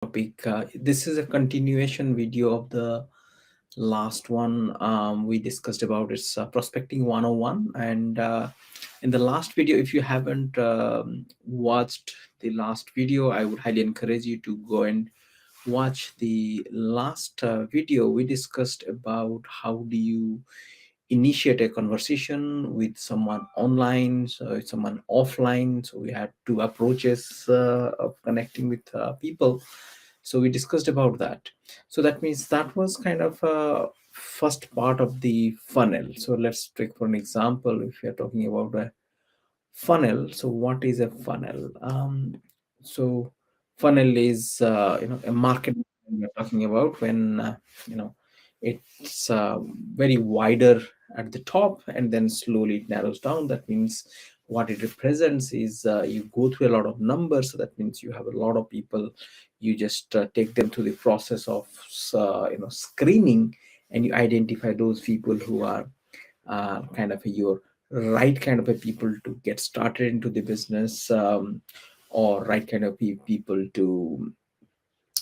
topic. This is a continuation video of the last one we discussed about. It's prospecting 101. And in the last video, if you haven't watched the last video, I would highly encourage you to go and watch the last video. We discussed about how do you initiate a conversation with someone online, so with someone offline. So we had two approaches of connecting with people. So we discussed about that. So that means that was kind of first part of the funnel. So let's take for an example, if you're talking about a funnel. So what is a funnel? So funnel is a market we're talking about when you know it's very wider at the top and then slowly it narrows down. That means what it represents is you go through a lot of numbers. So that means you have a lot of people. You just take them through the process of screening, and you identify those people who are kind of your right kind of a people to get started into the business, or right kind of people to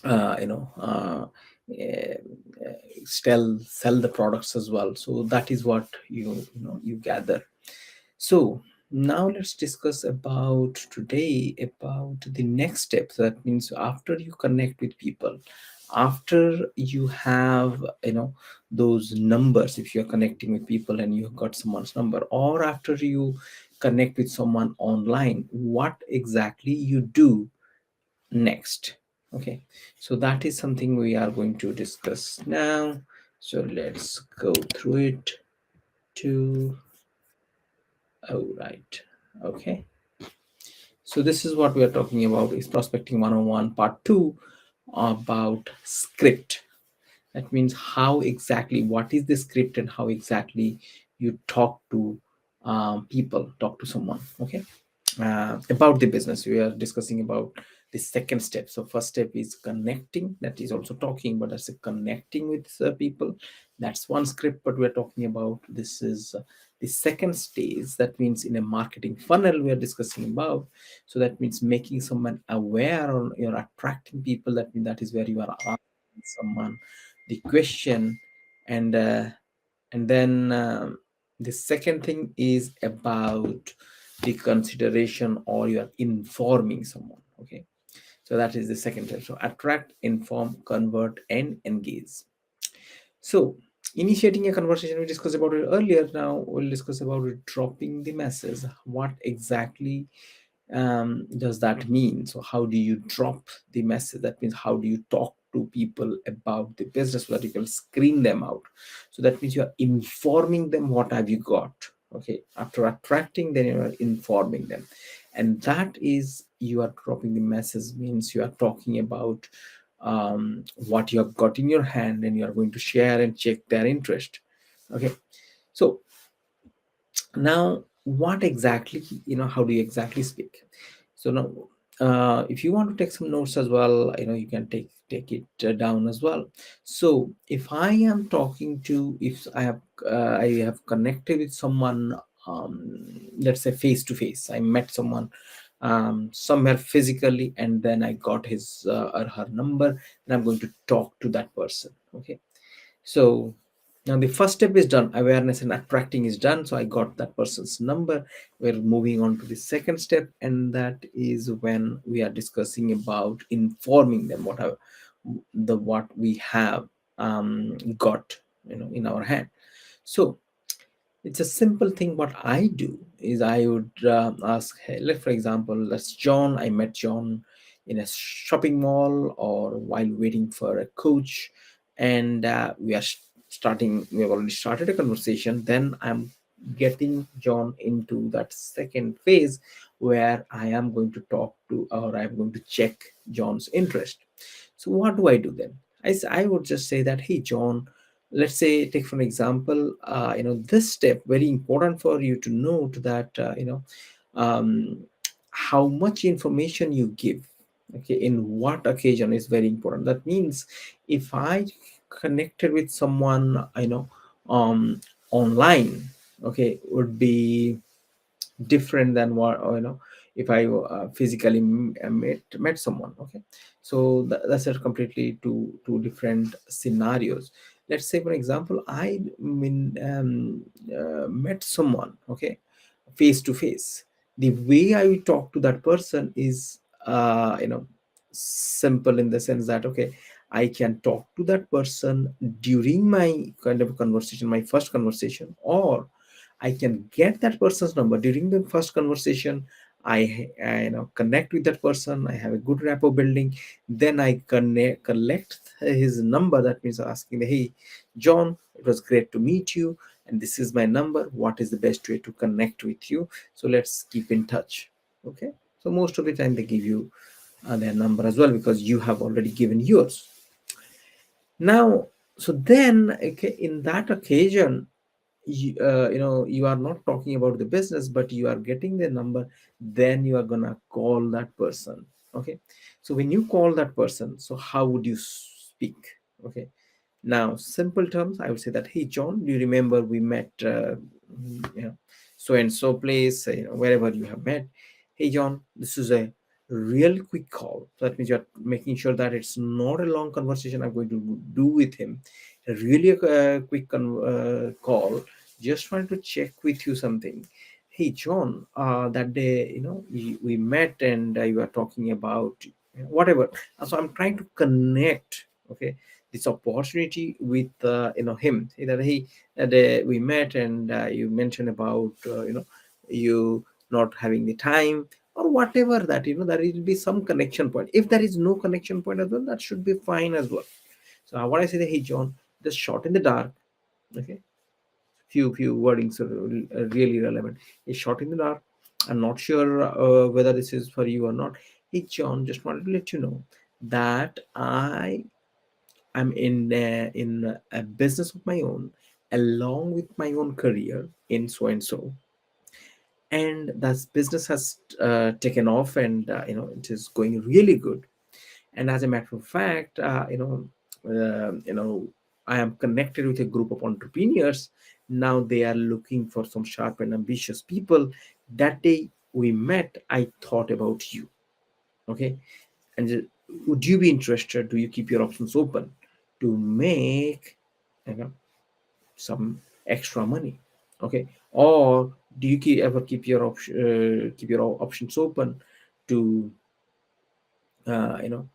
uh, you know uh, eh, sell the products as well. So that is what you gather. So now let's discuss about today about the next step. So that means after you connect with people, after you have those numbers, if you're connecting with people and you got someone's number, or after you connect with someone online, what exactly you do next? Okay, so that is something we are going to discuss now. So let's go through it to all right. Okay, so this is what we are talking about is prospecting 101 part 2 about script. That means how exactly, what is the script and how exactly you talk to people, talk to someone. Okay, about the business we are discussing about the second step. So first step is connecting, that is also talking, but that's a connecting with people. That's one script, but we're talking about this is the second stage. That means in a marketing funnel we are discussing about. So that means making someone aware, or you're attracting people. That means that is where you are asking someone the question. And then the second thing is about the consideration, or you are informing someone. Okay, so that is the second step. So attract, inform, convert, and engage. So initiating a conversation, we discussed about it earlier. Now we'll discuss about it, dropping the message. What exactly does that mean? So how do you drop the message? That means how do you talk to people about the business so that you can screen them out? So that means you are informing them what have you got. Okay, after attracting, then you are informing them, and that is you are dropping the message, means you are talking about what you have got in your hand, and you are going to share and check their interest. Okay, so now what exactly, how do you exactly speak? So now if you want to take some notes as well, you can take it down as well. So if I am talking to, if I have connected with someone, let's say face to face, I met someone somewhere physically, and then I got his or her number, and I'm going to talk to that person. Okay, so now the first step is done, awareness and attracting is done. So I got that person's number. We're moving on to the second step, and that is when we are discussing about informing them what we have got in our hand. So it's a simple thing. What I do is I would ask, hey, for example, that's John. I met John in a shopping mall or while waiting for a coach, and we have already started a conversation. Then I'm getting John into that second phase where I am going to talk to, or I'm going to check John's interest. So what do I do then? I would just say that, hey, John, let's say take for an example, this step very important for you to note that um, how much information you give, okay, in what occasion is very important. That means if I connected with someone online, okay, would be different than what, if I physically met someone. Okay, so that's a completely two different scenarios. Let's say, for example, I mean met someone, okay, face to face. The way I will talk to that person is simple, in the sense that, okay, I can talk to that person during my kind of conversation, my first conversation, or I can get that person's number during the first conversation. Connect with that person. I have a good rapport building. Then I collect his number. That means asking, hey, John, it was great to meet you, and this is my number. What is the best way to connect with you? So let's keep in touch. Okay. So most of the time they give you their number as well, because you have already given yours. Now, so then, okay, in that occasion, you are not talking about the business, but you are getting the number. Then you are gonna call that person. Okay, so when you call that person, so how would you speak? Okay, now simple terms, I would say that, hey John, do you remember we met you know so and so place, wherever you have met. Hey John, this is a real quick call. So that means you're making sure that it's not a long conversation I'm going to do with him. A really quick call. Just wanted to check with you something. Hey John, that day, we met, and you were talking about whatever. So I'm trying to connect, okay, this opportunity with him. Say that, hey, that day we met, and you mentioned about you not having the time, or whatever, that there will be some connection point. If there is no connection point as well, that should be fine as well. So what I say that, hey John, just shot in the dark. Okay, few wordings are really relevant. A shot in the dark. I'm not sure whether this is for you or not. Hey John, just wanted to let you know that I'm in a business of my own, along with my own career in so and so, and that business has taken off, and it is going really good. And as a matter of fact, I am connected with a group of entrepreneurs. Now they are looking for some sharp and ambitious people. That day we met, I thought about you. Okay, and would you be interested? Do you keep your options open to make you know some extra money? Okay, or do you ever keep your options open to uh, you know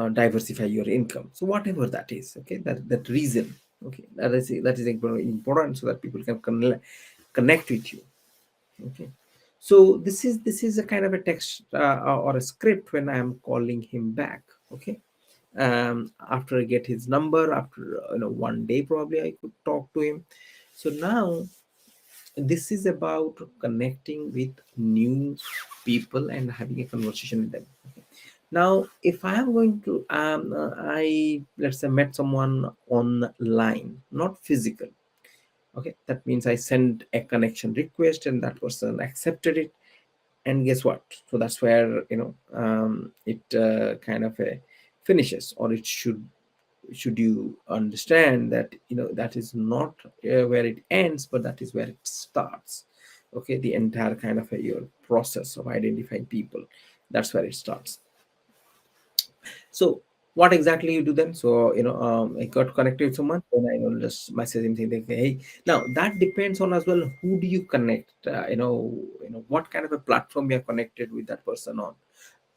diversify your income? So whatever that is, okay, that reason, okay, that is important, so that people can connect with you. Okay, so this is a kind of a text or a script when I am calling him back. Okay, after I get his number, after 1 day probably I could talk to him. So now this is about connecting with new people and having a conversation with them. Okay. Now if I am going to I let's say met someone online, not physical. Okay, that means I sent a connection request and that person accepted it, and guess what? So that's where it kind of finishes, or it should you understand that that is not where it ends, but that is where it starts. Okay, the entire kind of your process of identifying people, that's where it starts. So what exactly you do then? So I got connected with someone, then I will just message him saying like, hey. Now that depends on as well, who do you connect, what kind of a platform you are connected with that person on.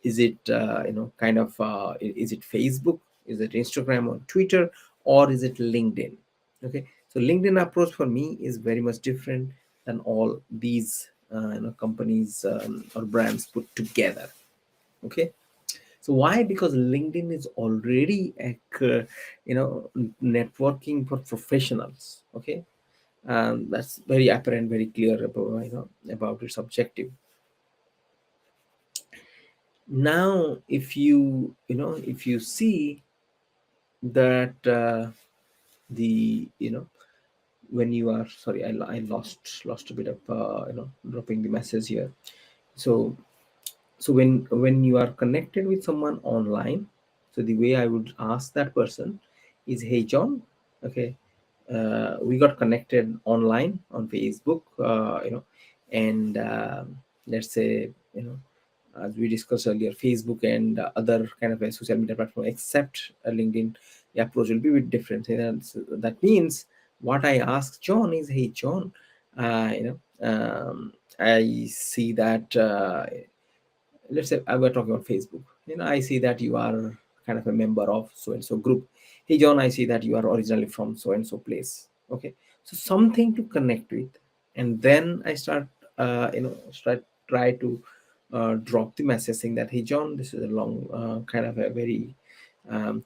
Is it kind of is it Facebook, is it Instagram or Twitter, or is it LinkedIn? Okay, so LinkedIn approach for me is very much different than all these companies or brands put together. Okay, so why? Because LinkedIn is already a networking for professionals. Okay, that's very apparent, very clear about about its objective. Now if if you see that the when you are, sorry, I lost a bit of dropping the message here. So when you are connected with someone online, so the way I would ask that person is, hey John, okay, we got connected online on Facebook, and let's say as we discussed earlier, Facebook and other kind of a social media platform, except LinkedIn, the approach will be a bit different. And that means what I ask John is, hey John, I see that let's say I were talking about Facebook. I see that you are kind of a member of so and so group. Hey John, I see that you are originally from so and so place. Okay, so something to connect with, and then I start, start try to drop the message saying that, hey John, this is a long, kind of a very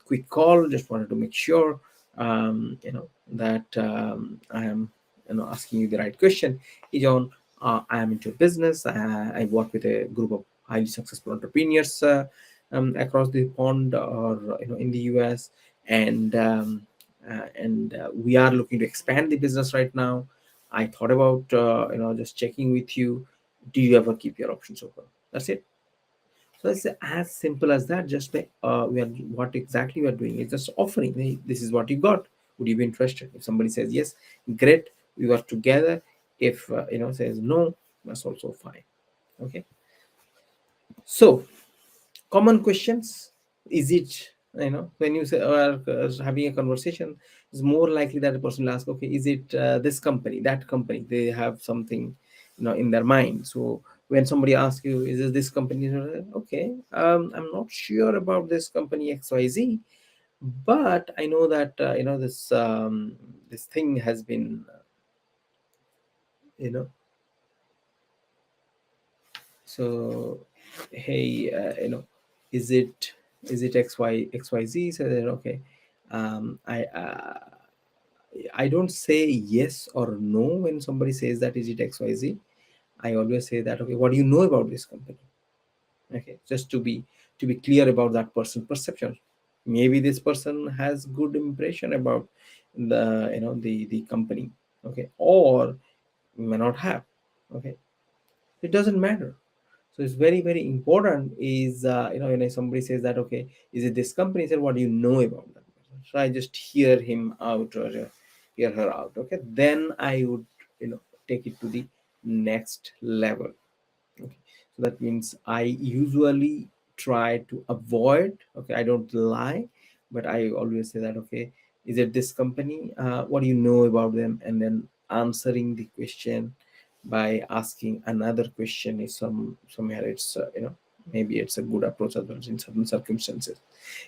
quick call. Just wanted to make sure, that I am, asking you the right question. Hey John, I am into business. I work with a group of highly successful entrepreneurs across the pond, or in the US, and we are looking to expand the business right now. I thought about just checking with you. Do you ever keep your options open? That's it. So it's as simple as that. Just by we are what exactly we are doing is just offering. Hey, this is what you got. Would you be interested? If somebody says yes, great. We work together. If says no, that's also fine. Okay. So common questions, is it, when you say are having a conversation, it's more likely that the person will ask, okay, is it this company, that company, they have something in their mind. So when somebody asks you, is it this company, okay, I'm not sure about this company XYZ, but I know that this thing has been you know so hey, is it XYZ? So then, okay, I don't say yes or no when somebody says that, is it XYZ. I always say that, okay, what do you know about this company? Okay, just to be clear about that person perception. Maybe this person has good impression about the company, okay, or may not have. Okay, it doesn't matter. So it's very very important is, when somebody says that, okay, is it this company, said, what do you know about that person? So I just hear him out, or hear her out. Okay, then I would take it to the next level. Okay, so that means I usually try to avoid, okay, I don't lie, but I always say that, okay, is it this company, what do you know about them, and then answering the question by asking another question is somewhere it's, maybe it's a good approach as well in certain circumstances.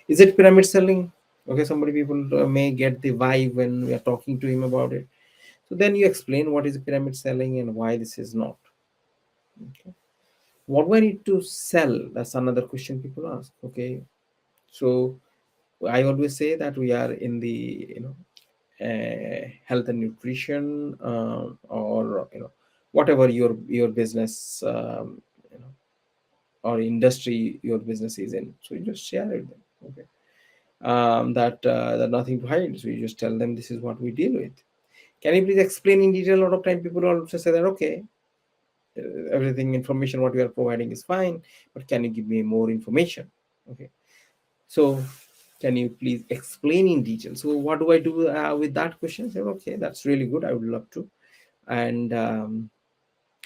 Is it pyramid selling? Okay, somebody people may get the vibe when we are talking to him about it. So then you explain what is pyramid selling and why this is not. Okay, what do I need to sell? That's another question people ask. Okay, so I always say that we are in the health and nutrition, or whatever your business, or industry your business is in. So you just share it then. Okay, that nothing to hide. So you just tell them, this is what we deal with. Can you please explain in detail? A lot of time people also say that, okay, everything information what you are providing is fine, but can you give me more information? Okay, so can you please explain in detail? So what do I do with that question? Say, okay, that's really good, I would love to, and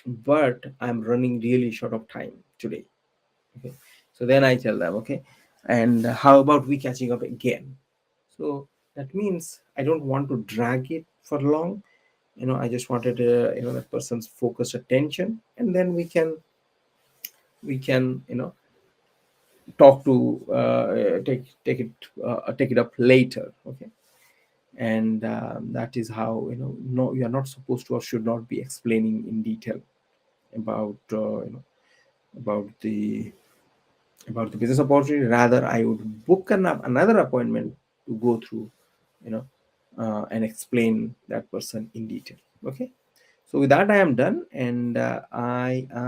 but I'm running really short of time today. Okay, so then I tell them, okay, and how about we catching up again? So that means I don't want to drag it for long. I just wanted that person's focused attention, and then we can talk to take it up later. Okay, and that is how, no, you are not supposed to or should not be explaining in detail about about the about the business opportunity. Rather, I would book another appointment to go through, you know and explain that person in detail. Okay, so with that I am done, and I